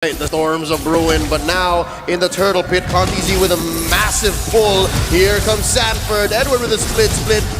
The storms of ruin, but now in the turtle pit, Contizi with a massive pull. Here comes Sanford, Edward with a split.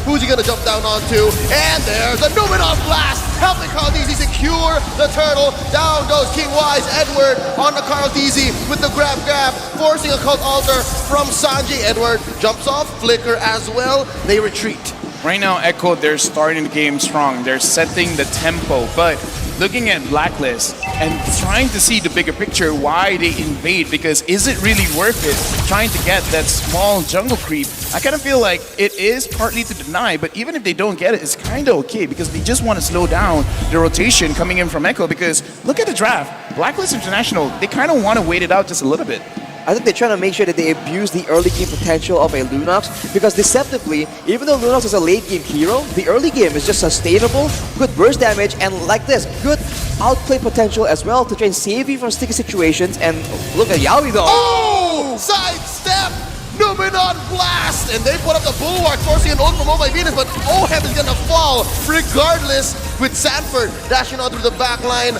Who's he gonna jump down onto? And there's a Numenon blast, helping Contizi secure the turtle. Down goes King Wise, Edward on the Contizi with the grab, forcing a cult altar from Sanji. Edward jumps off, Flicker as well. They retreat. Right now, Echo, they're starting the game strong. They're setting the tempo, but looking at Blacklist and trying to see the bigger picture, why they invade, because is it really worth it trying to get that small jungle creep? I kind of feel like it is partly to deny, but even if they don't get it, it's kind of okay because they just want to slow down the rotation coming in from Echo, because look at the draft. Blacklist International, they kind of want to wait it out just a little bit. I think they're trying to make sure that they abuse the early game potential of a Lunox, because deceptively, even though Lunox is a late game hero, the early game is just sustainable, good burst damage, and like this, good outplay potential as well to try and save you from sticky situations. And look at Yaoi though. Oh! Sidestep! Numenon blast! And they put up the bulwark, forcing an ult from Oh My Venus, but Oheb is gonna fall regardless with Sanford dashing out through the back line.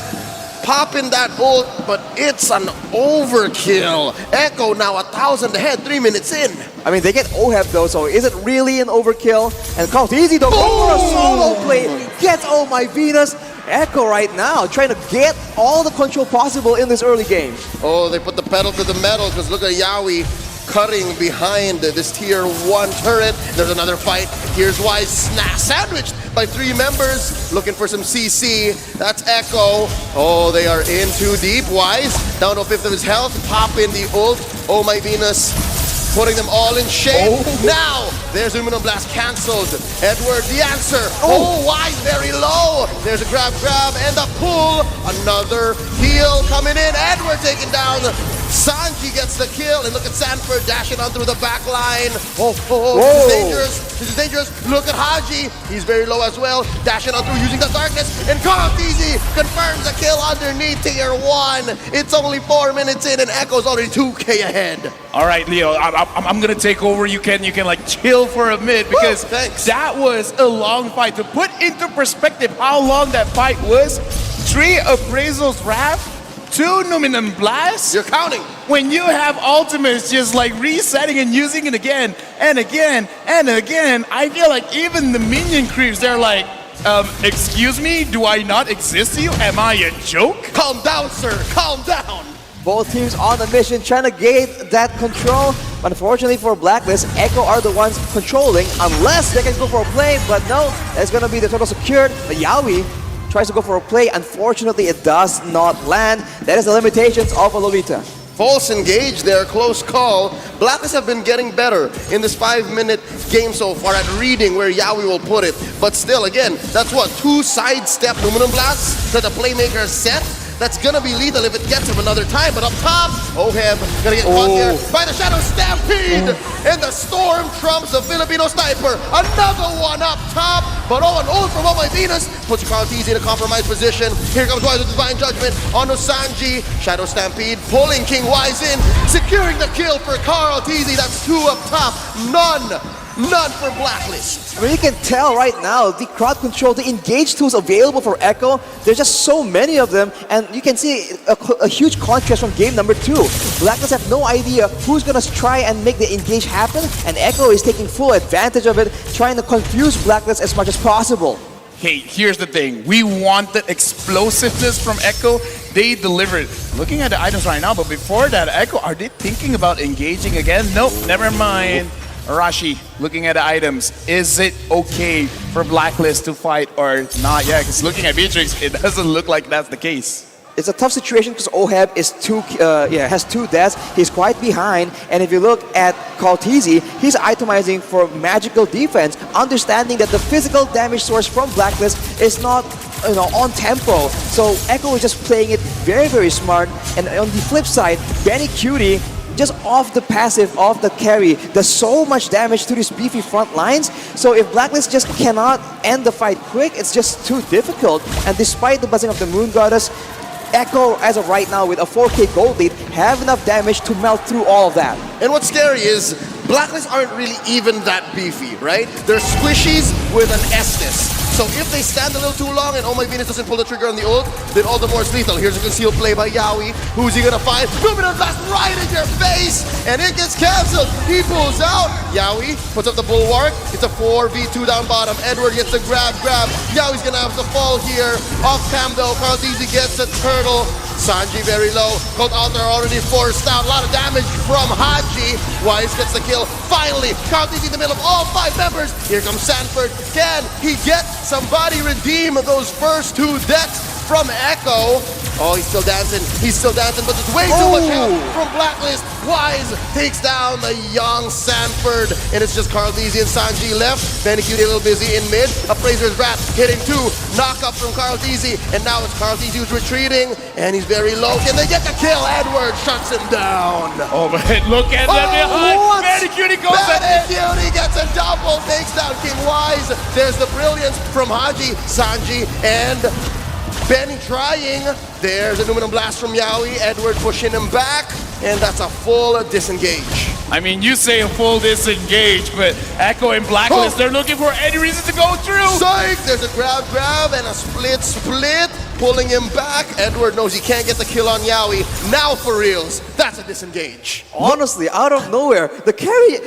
Popping that ult, but it's an overkill. Echo now 1,000 ahead, 3 minutes in. I mean, they get Oheb though, so is it really an overkill? And Contizi though, go for a solo play, gets Oh My Venus. Echo right now trying to get all the control possible in this early game. Oh, they put the pedal to the metal, because look at Yaoi cutting behind this tier 1 turret. There's another fight. Here's Wise sandwiched by 3 members, looking for some CC. That's Echo. Oh, they are in too deep. Wise down to a fifth of his health. Pop in the ult. Oh My Venus, putting them all in shape. Now, there's Numenon blast cancelled. Edward, the answer. Oh, Wise very low. There's a grab, and a pull. Another heal coming in. Edward taken down. Sanji gets the kill, and look at Sanford dashing on through the back line. This is dangerous. This is dangerous. Look at Haji. He's very low as well. Dashing on through using the darkness. And Contizi confirms a kill underneath tier 1. It's only 4 minutes in, and Echo's already 2K ahead. All right, Leo, I'm gonna take over. You can like chill for a minute, because that was a long fight. To put into perspective how long that fight was, 3 appraisals wrapped, 2 Numenon blasts. You're counting. When you have ultimates just like resetting and using it again and again and again, I feel like even the minion creeps, they're like, excuse me, do I not exist to you? Am I a joke? Calm down, sir. Calm down. Both teams on the mission trying to gain that control. But unfortunately for Blacklist, Echo are the ones controlling, unless they can go for a play. But no, that's going to be the total secured. But Yaoi tries to go for a play. Unfortunately, it does not land. That is the limitations of a Lolita. False engage there, close call. Blacklist have been getting better in this 5-minute game so far at reading where Yaoi will put it. But still, again, that's what, 2 sidestep Numenon blasts that the playmaker set. That's gonna be lethal if it gets him another time. But up top, Oheb gonna get caught here by the Shadow Stampede. And the storm trumps the Filipino sniper. Another one up top. But an ult from Oh My Venus puts Contizi in a compromised position. Here comes Wise with Divine Judgment on Sanji. Shadow Stampede pulling King Wise in, securing the kill for Carl Tizi. That's 2 up top. None for Blacklist. I mean, you can tell right now the crowd control, the engage tools available for Echo, there's just so many of them, and you can see a huge contrast from game number 2. Blacklist have no idea who's gonna try and make the engage happen, and Echo is taking full advantage of it, trying to confuse Blacklist as much as possible. Hey, here's the thing. We want the explosiveness from Echo. They delivered. Looking at the items right now, but before that, Echo, are they thinking about engaging again? Nope, never mind. Arashi, looking at the items, is it okay for Blacklist to fight or not? Yeah, because looking at Beatrix, it doesn't look like that's the case. It's a tough situation because Oheb is has 2 deaths. He's quite behind, and if you look at Contizi, he's itemizing for magical defense, understanding that the physical damage source from Blacklist is not on tempo. So Echo is just playing it very, very smart. And on the flip side, Benny Cutie, just off the passive, off the carry, does so much damage to these beefy front lines. So if Blacklist just cannot end the fight quick, it's just too difficult. And despite the buzzing of the Moon Goddess, Echo, as of right now, with a 4K gold lead, have enough damage to melt through all of that. And what's scary is Blacklist aren't really even that beefy, right? They're squishies with an Estus. So if they stand a little too long and Oh My Venus doesn't pull the trigger on the ult, then all the more it's lethal. Here's a concealed play by Yawi. Who's he gonna find? Luminous Blast right in your face, and it gets canceled. He pulls out. Yawi puts up the bulwark. It's a 4v2 down bottom. Edward gets the grab. Yawi's gonna have to fall here. Off cam though, Carlthese gets a turtle. Sanji very low. Cold Altar already forced out. A lot of damage from Haji. Wise gets the kill. Finally, Carlthese in the middle of all 5 members. Here comes Sanford. Can he get somebody redeem those first 2 deaths from Echo? Oh, he's still dancing, but there's way too much help from Blacklist. Wise takes down the young Sanford, and it's just Carlthese and Sanji left. Benicute a little busy in mid. Appraiser's Wrath hitting 2. Knock up from Carlthese, and now it's Carlthese who's retreating, and he's very low. Can they get the kill? Edward shuts him down. Oh, but look at that behind. Benicute goes Benicute gets a double, takes down King Wise. There's the brilliance from Haji, Sanji, and Benny trying. There's a Luminous Blast from Yawi. Edward pushing him back, and that's a full disengage. I mean, you say a full disengage, but Echo and Blacklist, they're looking for any reason to go through. Psych! There's a grab, and a split, pulling him back. Edward knows he can't get the kill on Yawi. Now for reals, that's a disengage. Honestly, out of nowhere, the carry,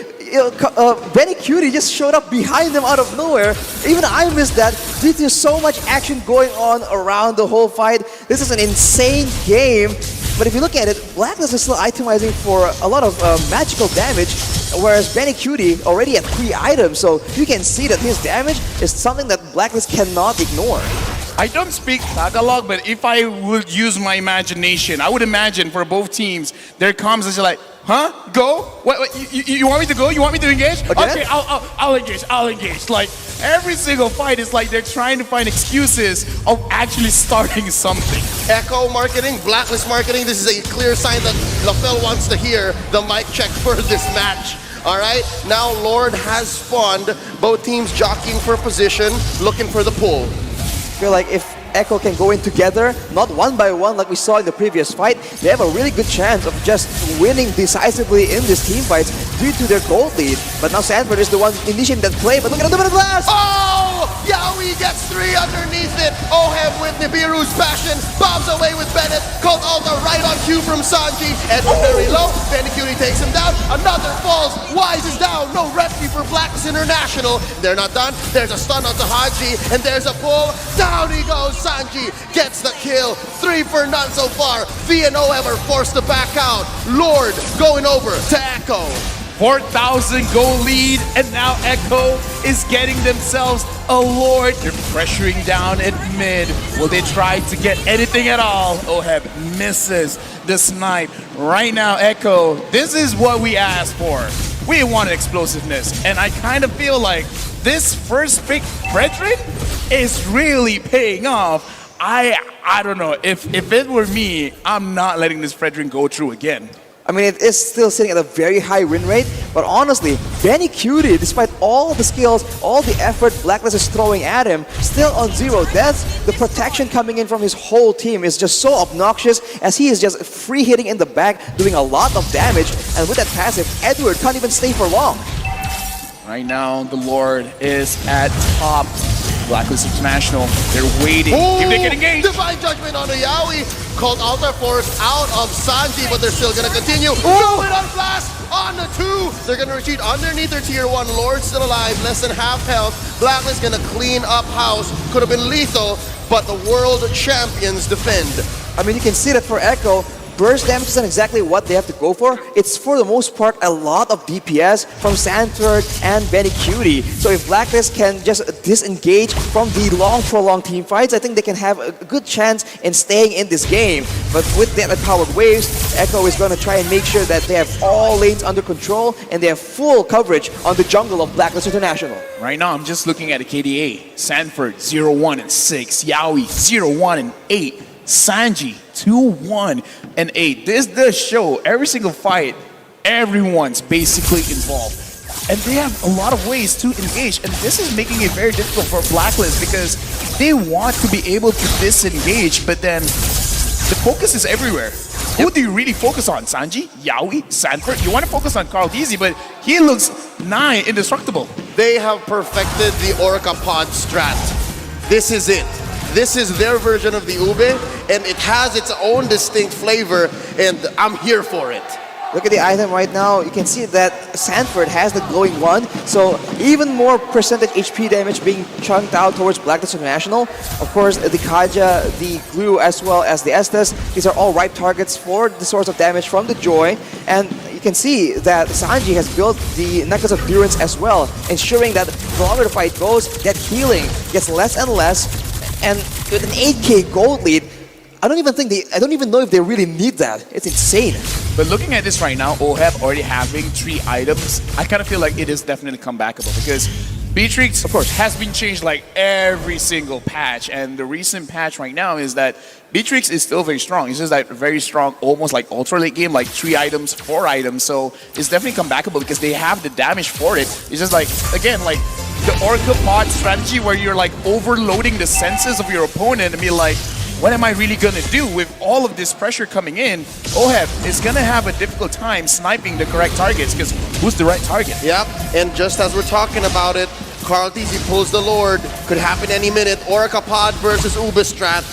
Benicute just showed up behind them out of nowhere. Even I missed that due to so much action going on around the whole fight. This is an insane game. But if you look at it, Blacklist is still itemizing for a lot of magical damage, whereas Benicute already at 3 items. So you can see that his damage is something that Blacklist cannot ignore. I don't speak Tagalog, but if I would use my imagination, I would imagine for both teams, their comms is like, huh? Go? What you want me to go? You want me to engage? Again? Okay, I'll engage. Like, every single fight is like they're trying to find excuses of actually starting something. Echo marketing, Blacklist marketing, this is a clear sign that LaFell wants to hear the mic check for this match. All right, now Lord has spawned, both teams jockeying for position, looking for the pull. I feel like if Echo can go in together, not one by one like we saw in the previous fight, they have a really good chance of just winning decisively in these team fights due to their gold lead. But now Sanford is the one initiating that play, but look at the Luminous Blast! Oh! Yawi gets 3 underneath it. Oheb with Nibiru's passion, bombs away with Bennett. Cold Altar right on cue from Sanji. Edward very low, Benicute takes him down. Another falls, Wise is down. No rescue for Blacklist International. They're not done. There's a stun onto Haji, and there's a pull. Down he goes. Sanji gets the kill. 3 for none so far. V and Oheb are forced to back out. Lord going over to Echo. 4,000 goal lead, and now Echo is getting themselves a Lord. They're pressuring down at mid. Will they try to get anything at all? Oheb misses the snipe. Right now, Echo, this is what we asked for. We wanted explosiveness, and I kind of feel like this first pick, Frederick, is really paying off. I don't know. If it were me, I'm not letting this Frederick go through again. I mean, it is still sitting at a very high win rate, but honestly, Benicute, despite all the skills, all the effort Blacklist is throwing at him, still on 0 deaths. The protection coming in from his whole team is just so obnoxious, as he is just free hitting in the back, doing a lot of damage, and with that passive, Edward can't even stay for long. Right now, the Lord is at top. Blacklist International, they're waiting. If they get engaged. Divine Judgment on the Yawi. Cold Altar forced out of Sanji, but they're still gonna continue. Luminous Blast on the 2. They're gonna retreat underneath their tier 1. Lord still alive, less than half health. Blacklist gonna clean up house. Could have been lethal, but the world champions defend. I mean, you can see that for Echo, burst damage isn't exactly what they have to go for. It's for the most part a lot of DPS from Sanford and Benicute. So if Blacklist can just disengage from the prolonged team fights, I think they can have a good chance in staying in this game. But with that powered waves, Echo is going to try and make sure that they have all lanes under control and they have full coverage on the jungle of Blacklist International. Right now, I'm just looking at a KDA. Sanford 0-1 and 6, Yawi 0-1 and 8. Sanji 2-1 and 8. This does show every single fight, everyone's basically involved. And they have a lot of ways to engage. And this is making it very difficult for Blacklist because they want to be able to disengage, but then the focus is everywhere. Who do you really focus on? Sanji? Yawi? Sanford? You want to focus on Carlthese, but he looks nigh indestructible. They have perfected the Orca pod strat. this is it. This is their version of the ube, and it has its own distinct flavor, and I'm here for it. Look at the item right now. You can see that Sanford has the glowing one, so even more percentage HP damage being chunked out towards BLACKLIST International. Of course, the Kaja, the Glue, as well as the Estes, these are all ripe targets for the source of damage from the Joy. And you can see that Sanji has built the Necklace of Durance as well, ensuring that the longer the fight goes, that healing gets less and less. And with an 8k gold lead, I don't even know if they really need that. It's insane. But looking at this right now, OHAB already having 3 items, I kind of feel like it is definitely comebackable because Beatrix, of course, has been changed like every single patch, and the recent patch right now is that Beatrix is still very strong. It's just like very strong, almost like ultra late game, like 3 items, 4 items. So it's definitely comebackable because they have the damage for it. It's just like, again, like the Orca pod strategy where you're like overloading the senses of your opponent and be like, what am I really going to do with all of this pressure coming in? OHAB is going to have a difficult time sniping the correct targets because who's the right target? Yep, and just as we're talking about it, Carl Tizzy pulls the Lord. Could happen any minute. Orca Pod versus Ubistrat.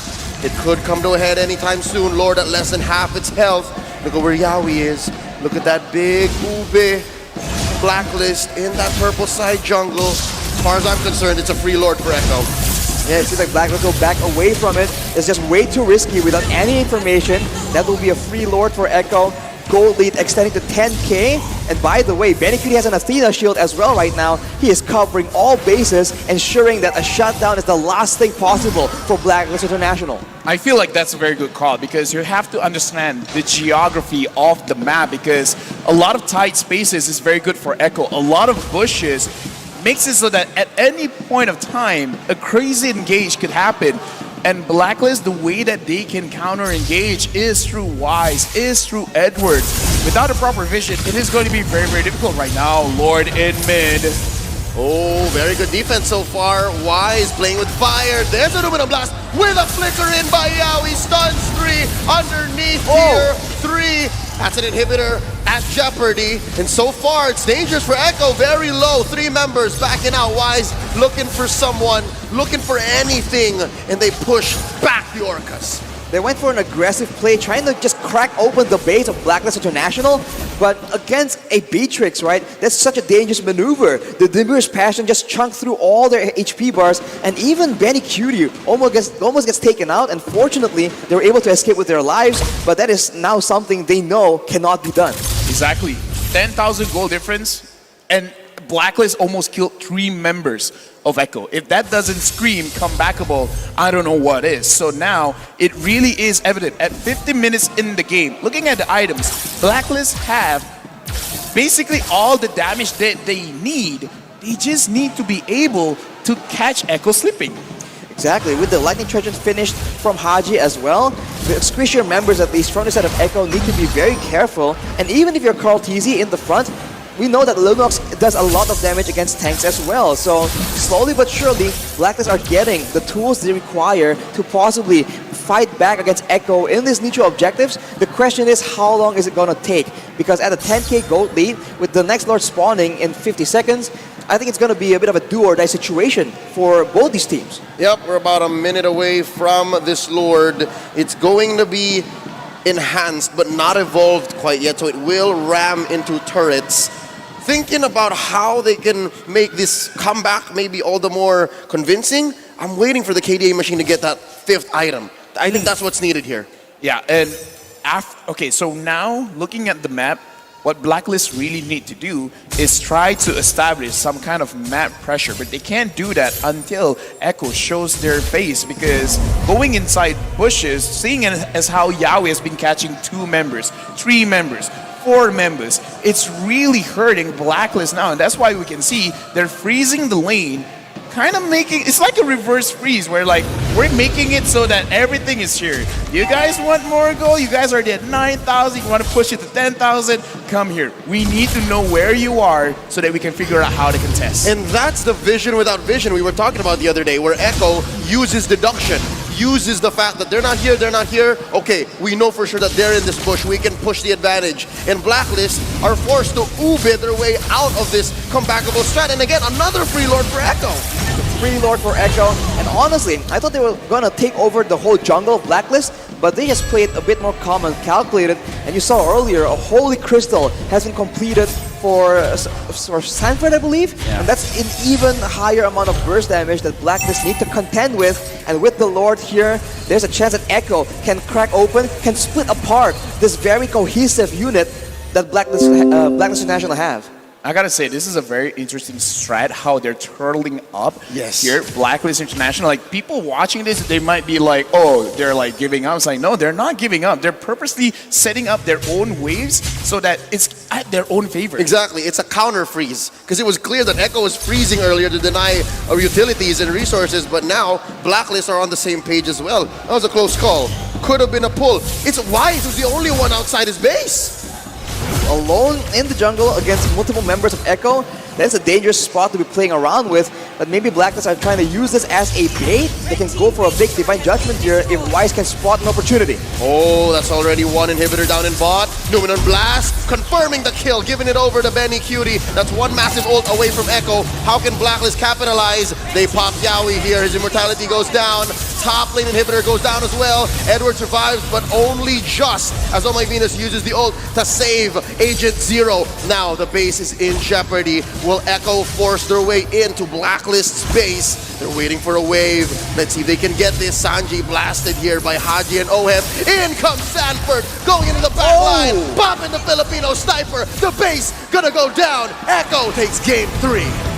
It could come to a head anytime soon. Lord at less than half its health. Look at where Yaoi is. Look at that big Ube Blacklist in that purple side jungle. As far as I'm concerned, it's a free Lord for Echo. Yeah, it seems like BLACKLIST will back away from it. It's just way too risky without any information. That will be a free Lord for Echo. Gold lead extending to 10k. And by the way, Benny Cutie has an Athena shield as well right now. He is covering all bases, ensuring that a shutdown is the last thing possible for BLACKLIST International. I feel like that's a very good call because you have to understand the geography of the map because a lot of tight spaces is very good for Echo. A lot of bushes makes it so that at any point of time, a crazy engage could happen. And BLACKLIST, the way that they can counter-engage is through Wise, is through Edward. Without a proper vision, it is going to be very, very difficult right now. Lord in mid. Oh, very good defense so far. Wise playing with fire. There's an Aluminum Blast with a flicker in by Yaoi. Stuns 3 underneath tier 3. That's an inhibitor at jeopardy. And so far, it's dangerous for Echo. Very low. 3 members backing out. Wise looking for someone, looking for anything. And they push back the Orcas. They went for an aggressive play, trying to just crack open the base of BLACKLIST International, but against a Beatrix, right? That's such a dangerous maneuver. The Dimmer's Passion just chunked through all their HP bars, and even Benny Cutie almost gets taken out, and fortunately, they were able to escape with their lives, but that is now something they know cannot be done. Exactly. 10,000 gold difference, and BLACKLIST almost killed 3 members of Echo. If that doesn't scream comebackable, I don't know what is. So now it really is evident at 50 minutes in the game. Looking at the items, BLACKLIST have basically all the damage that they need. They just need to be able to catch Echo slipping. Exactly, with the Lightning Trojans finished from Haji as well, the Squisher members at least from the side of Echo need to be very careful. And even if you're Carl TZ in the front, we know that Lunox does a lot of damage against tanks as well. So slowly but surely, BLACKLIST are getting the tools they require to possibly fight back against Echo in these neutral objectives. The question is, how long is it going to take? Because at a 10k gold lead, with the next Lord spawning in 50 seconds, I think it's going to be a bit of a do-or-die situation for both these teams. Yep, we're about a minute away from this Lord. It's going to be enhanced, but not evolved quite yet, so it will ram into turrets. Thinking about how they can make this comeback maybe all the more convincing, I'm waiting for the KDA machine to get that 5th item. I think that's what's needed here. Yeah, and okay, so now looking at the map, what BLACKLIST really need to do is try to establish some kind of map pressure, but they can't do that until Echo shows their face, because going inside bushes, seeing as how Yaoi has been catching 2 members, 3 members, 4 members, it's really hurting BLACKLIST now, and that's why we can see they're freezing the lane, kind of making, it's like a reverse freeze where like, we're making it so that everything is here. You guys want more gold? You guys are at 9,000, you want to push it to 10,000? Come here. We need to know where you are so that we can figure out how to contest. And that's the vision without vision we were talking about the other day, where Echo uses deduction, uses the fact that they're not here, okay, we know for sure that they're in this bush, we can push the advantage. And BLACKLIST are forced to ube their way out of this comebackable strat. And again, another free Lord for Echo. free Lord for Echo. And honestly, I thought they were going to take over the whole jungle of Blacklist, but they just played a bit more calm and calculated. And you saw earlier, a Holy Crystal has been completed for Sanford, I believe. Yeah. And that's an even higher amount of burst damage that Blacklist need to contend with. And with the Lord here, there's a chance that Echo can crack open, can split apart this very cohesive unit that Blacklist International have. I gotta say, this is a very interesting strat, how they're turtling up Yes. here, Blacklist International. Like, people watching this, they might be like, oh, they're like giving up. It's like, no, they're not giving up. They're purposely setting up their own waves so that it's at their own favor. Exactly, it's a counter freeze because it was clear that Echo was freezing earlier to deny our utilities and resources, but now Blacklist are on the same page as well. That was a close call. Could have been a pull. It's Wise who's the only one outside his base. Alone in the jungle against multiple members of Echo, that's a dangerous spot to be playing around with. But maybe Blacklist are trying to use this as a bait. They can go for a big Divine Judgment here if Wise can spot an opportunity. Oh, that's already one inhibitor down in bot. Numenon Blast confirming the kill, giving it over to Benny Cutie. That's one massive ult away from Echo. How can Blacklist capitalize? They pop Yaoi here. His immortality goes down. Top lane inhibitor goes down as well. Edward survives, but only just as Oh My Venus uses the ult to save Agent Zero. Now the base is in jeopardy. Will Echo force their way into Blacklist's base? They're waiting for a wave. Let's see if they can get this. Sanji blasted here by Haji and Oheb. In comes Sanford, going into the back line. Popping the Filipino sniper. The base gonna go down. Echo takes game 3.